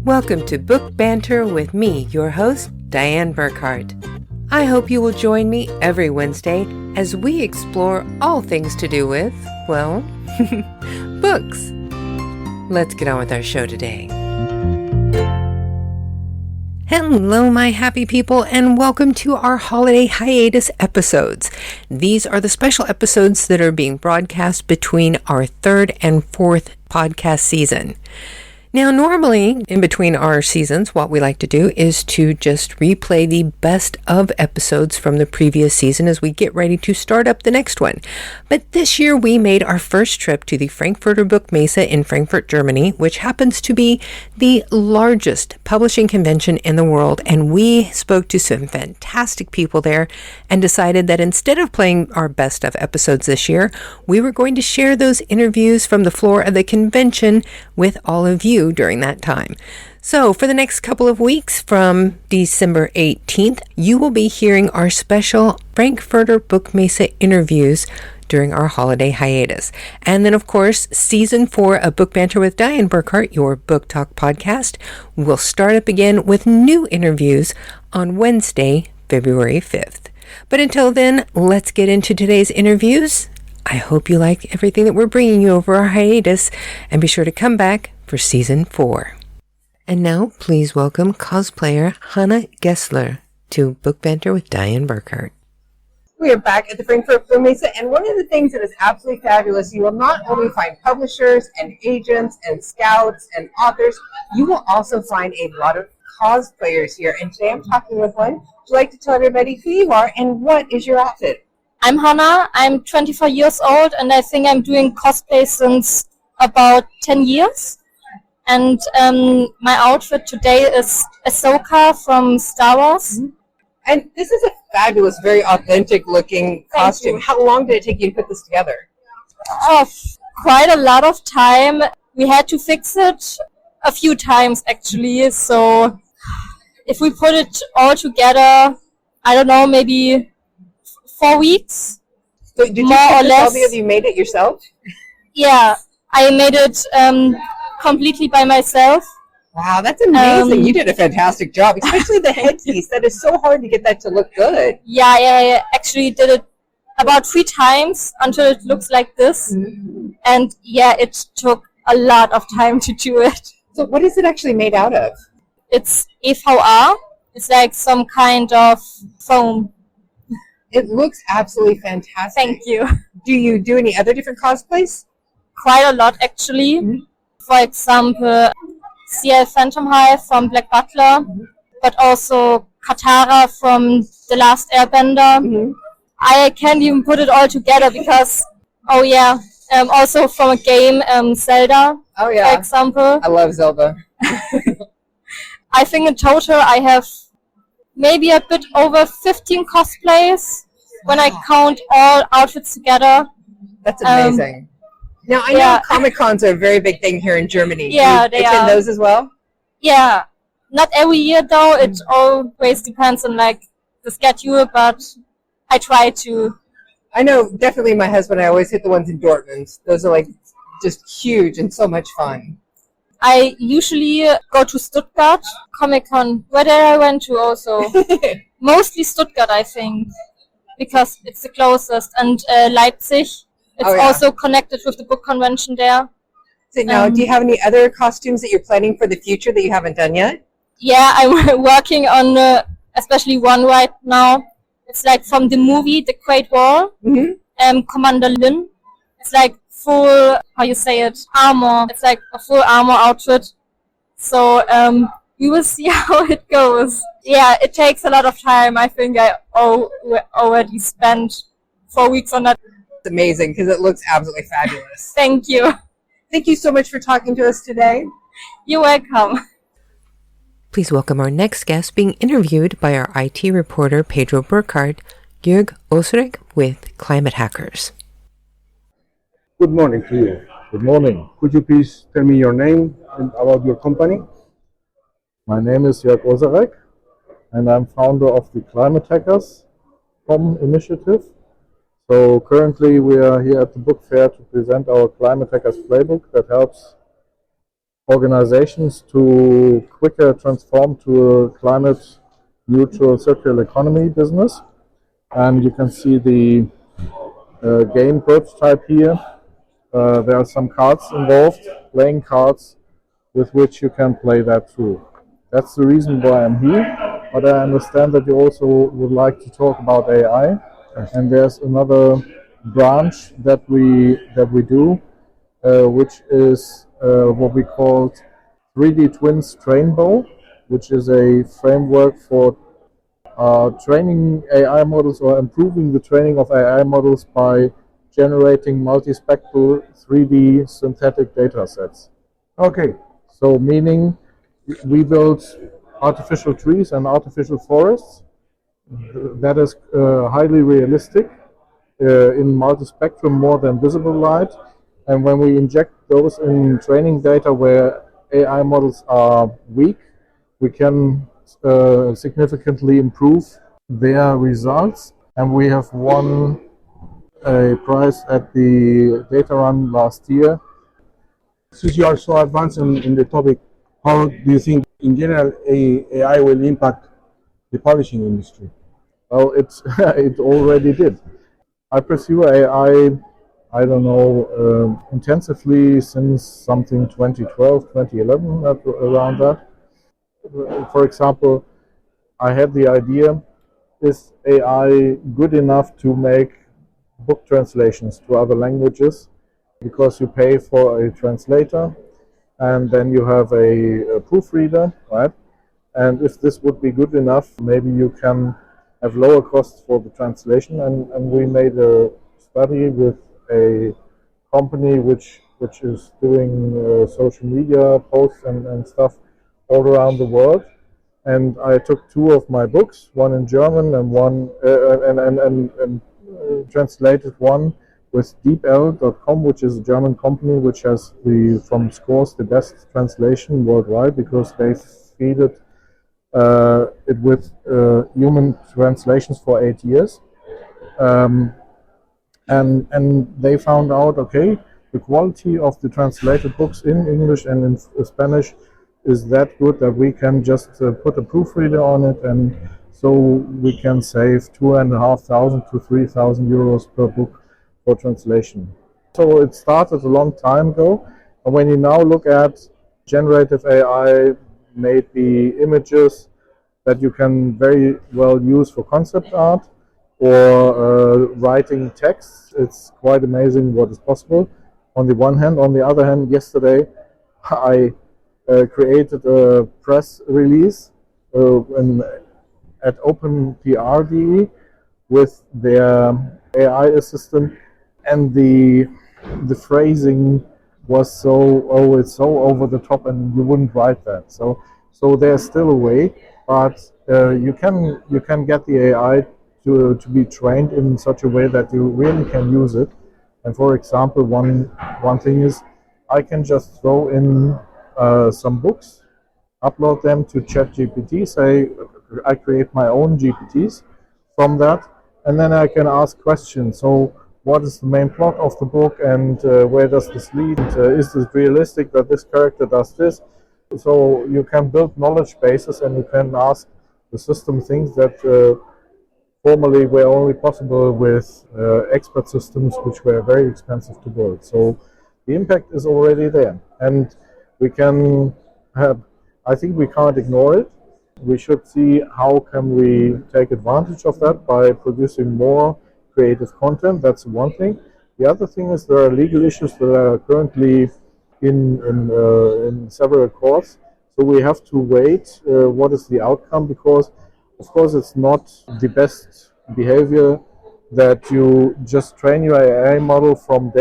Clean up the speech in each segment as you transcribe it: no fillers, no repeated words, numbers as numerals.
Welcome to Book Banter with me, your host, Dianne Burckhardt. I hope you will join me every Wednesday as we explore all things to do with, well, books. Let's get on with our show today. Hello, my happy people, and welcome to our holiday hiatus episodes. These are the special episodes that are being broadcast between our third and fourth podcast season. Now, normally, in between our seasons, what we like to do is to just replay the best of episodes from the previous season as we get ready to start up the next one. But this year, we made our first trip to the Frankfurter Buchmesse in Frankfurt, Germany, which happens to be the largest publishing convention in the world. And we spoke to some fantastic people there and decided that instead of playing our best of episodes this year, we were going to share those interviews from the floor of the convention with all of you during that time. So for the next couple of weeks from December 18th, you will be hearing our special Frankfurter Buchmesse interviews during our holiday hiatus. And then, of course, Season 4 of Book Banter with Dianne Burckhardt, your book talk podcast, will start up again with new interviews on Wednesday, February 5th. But until then, let's get into today's interviews. I hope you like everything that we're bringing you over our hiatus, and be sure to come back for Season 4. And now, please welcome cosplayer Hannah Gässler to Book Banter with Dianne Burckhardt. We are back at the Frankfurt Buchmesse, and one of the things that is absolutely fabulous, you will not only find publishers and agents and scouts and authors, you will also find a lot of cosplayers here. And today I'm talking with one. Would you like to tell everybody who you are and what is your outfit? I'm Hannah. I'm 24 years old, and I think I'm doing cosplay since about 10 years. And my outfit today is Ashoka from Star Wars. Mm-hmm. And this is a fabulous, very authentic looking costume. How long did it take you to put this together? Oh, quite a lot of time. We had to fix it a few times, actually. So if we put it all together, I don't know, maybe 4 weeks. So did you more or less. All of you made it yourself? Yeah, I made it completely by myself. Wow, that's amazing. You did a fantastic job, especially the headpiece. That is so hard to get that to look good. Yeah, I actually did it about 3 times until it looks like this. Mm-hmm. And yeah, it took a lot of time to do it. So what is it actually made out of? It's EVA. It's like some kind of foam. It looks absolutely fantastic. Thank you. Do you do any other different cosplays? Quite a lot, actually. Mm-hmm. For example, CL Phantom Hive from Black Butler, but also Katara from The Last Airbender. Mm-hmm. I can't even put it all together because, also from a game, Zelda, for example. I love Zelda. I think in total I have maybe a bit over 15 cosplays when I count all outfits together. That's amazing. Now, I know Comic-Cons are a very big thing here in Germany. Yeah, do you attend those as well? Yeah. Not every year, though. It always depends on, the schedule, but I try to. I know, definitely my husband and I always hit the ones in Dortmund. Those are, just huge and so much fun. I usually go to Stuttgart, Comic-Con. Where did I went to also? Mostly Stuttgart, I think, because it's the closest. And Leipzig. It's also connected with the book convention there. So now, do you have any other costumes that you're planning for the future that you haven't done yet? Yeah, I'm working on especially one right now. It's from the movie The Great Wall, Commander Lin. It's full, armor. It's a full armor outfit. So we will see how it goes. Yeah, it takes a lot of time. I think I already spent 4 weeks on that. It's amazing because it looks absolutely fabulous. Thank you. Thank you so much for talking to us today. You're welcome. Please welcome our next guest being interviewed by our IT reporter Pedro Burckhardt, Jörg Osrich with Climate Hackers. Good morning to you. Good morning. Could you please tell me your name and about your company? My name is Jörg Osrich, and I'm founder of the Climate Hackers initiative. So currently we are here at the book fair to present our Climate Hackers playbook that helps organizations to quicker transform to a climate neutral circular economy business. And you can see the game prototype here. There are some cards involved, playing cards with which you can play that through. That's the reason why I'm here, but I understand that you also would like to talk about AI, and there's another branch that we do, which is what we call 3D Twins Trainbow, which is a framework for training AI models or improving the training of AI models by generating multispectral 3D synthetic data sets. Okay. So meaning we build artificial trees and artificial forests that is highly realistic in multispectrum more than visible light. And when we inject those in training data where AI models are weak, we can significantly improve their results. And we have won a prize at the data run last year. Since you are so advanced in the topic, how do you think in general AI will impact the publishing industry? Well, it already did. I pursue AI, I don't know, intensively since something 2012, 2011, around that. For example, I had the idea, is AI good enough to make book translations to other languages? Because you pay for a translator and then you have a proofreader, right? And if this would be good enough, maybe you can have lower costs for the translation. And we made a study with a company which is doing social media posts and stuff all around the world. And I took two of my books, one in German and one and translated one with DeepL.com, which is a German company which has from Scores the best translation worldwide, because they feed it with human translations for 8 years. And they found out, okay, the quality of the translated books in English and in Spanish is that good that we can just put a proofreader on it, and so we can save 2,500 to 3,000 euros per book for translation. So it started a long time ago, and when you now look at generative AI, maybe images that you can very well use for concept art or writing texts, it's quite amazing what is possible on the one hand. On the other hand, yesterday I created a press release at OpenPR.de with their AI assistant, and the phrasing was it's so over the top, and you wouldn't write that. So there's still a way, but you can get the AI to be trained in such a way that you really can use it. And for example, one thing is I can just throw in some books, upload them to ChatGPT, say I create my own GPTs from that, and then I can ask questions. So what is the main plot of the book, and where does this lead? Is this realistic that this character does this? So you can build knowledge bases, and you can ask the system things that formerly were only possible with expert systems, which were very expensive to build. So the impact is already there, and we can have, I think we can't ignore it. We should see how can we take advantage of that by producing more creative content. That's one thing. The other thing is there are legal issues that are currently in several courts. So we have to wait what is the outcome, because of course it's not the best behavior that you just train your AI model from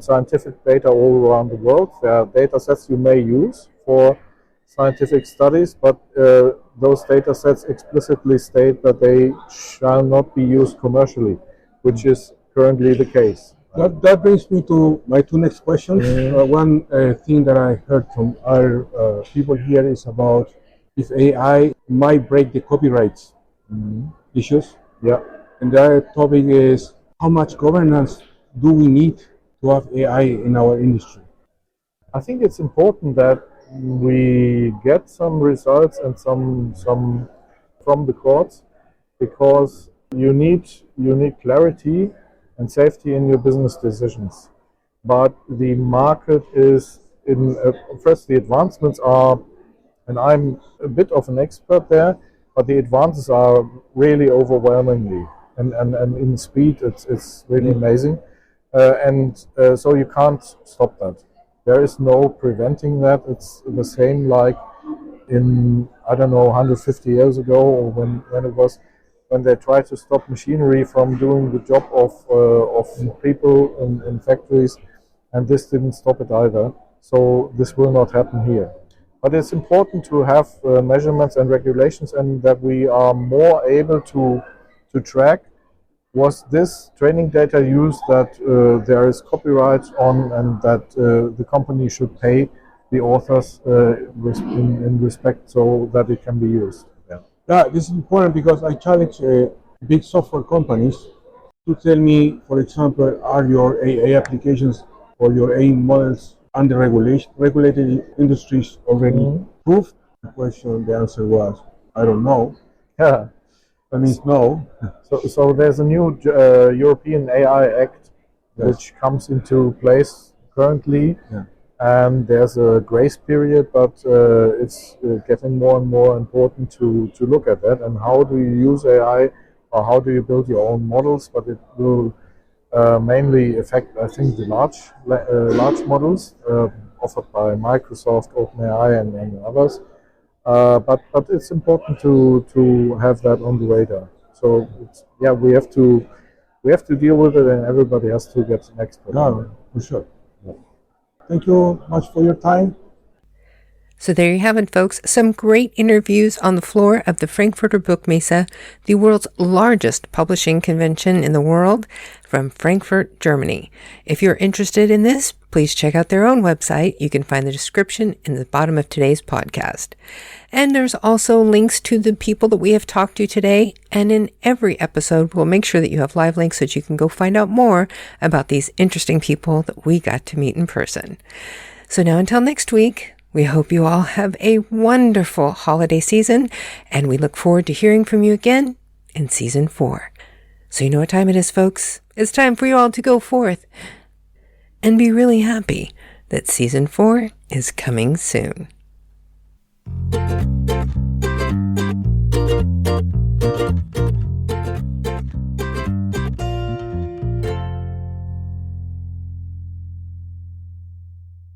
scientific data all around the world. There are data sets you may use for scientific studies, but those data sets explicitly state that they shall not be used commercially, which is currently the case. That brings me to my two next questions. One thing that I heard from our people here is about if AI might break the copyrights issues. Yeah. And the other topic is how much governance do we need to have AI in our industry? I think it's important that we get some results and some from the courts, because you need clarity and safety in your business decisions. But the market is in first, the advancements are, and I'm a bit of an expert there, but the advances are really overwhelmingly, and in speed it's really amazing, so you can't stop that. There is no preventing that. It's the same like in, I don't know, 150 years ago, or when they tried to stop machinery from doing the job of people in factories, and this didn't stop it either. So this will not happen here. But it's important to have measurements and regulations, and that we are more able to track, was this training data used that there is copyright on, and that the company should pay the authors in respect, so that it can be used. Yeah, this is important because I challenge big software companies to tell me, for example, are your AI applications or your AI models under regulated industries already approved? The answer was, I don't know. Yeah. That means no. So there's a new European AI Act, which comes into place currently, and there's a grace period, but it's getting more and more important to look at that, and how do you use AI, or how do you build your own models, but it will mainly affect, I think, the large models offered by Microsoft, OpenAI, and others. But it's important to have that on the radar. So we have to deal with it, and everybody has to get an expert. No, for sure. Thank you much for your time. So there you have it, folks. Some great interviews on the floor of the Frankfurter Buchmesse, the world's largest publishing convention in the world, from Frankfurt, Germany. If you're interested in this, please check out their own website. You can find the description in the bottom of today's podcast. And there's also links to the people that we have talked to today. And in every episode, we'll make sure that you have live links so that you can go find out more about these interesting people that we got to meet in person. So now until next week, we hope you all have a wonderful holiday season, and we look forward to hearing from you again in season 4. So you know what time it is, folks. It's time for you all to go forth and be really happy that season 4 is coming soon.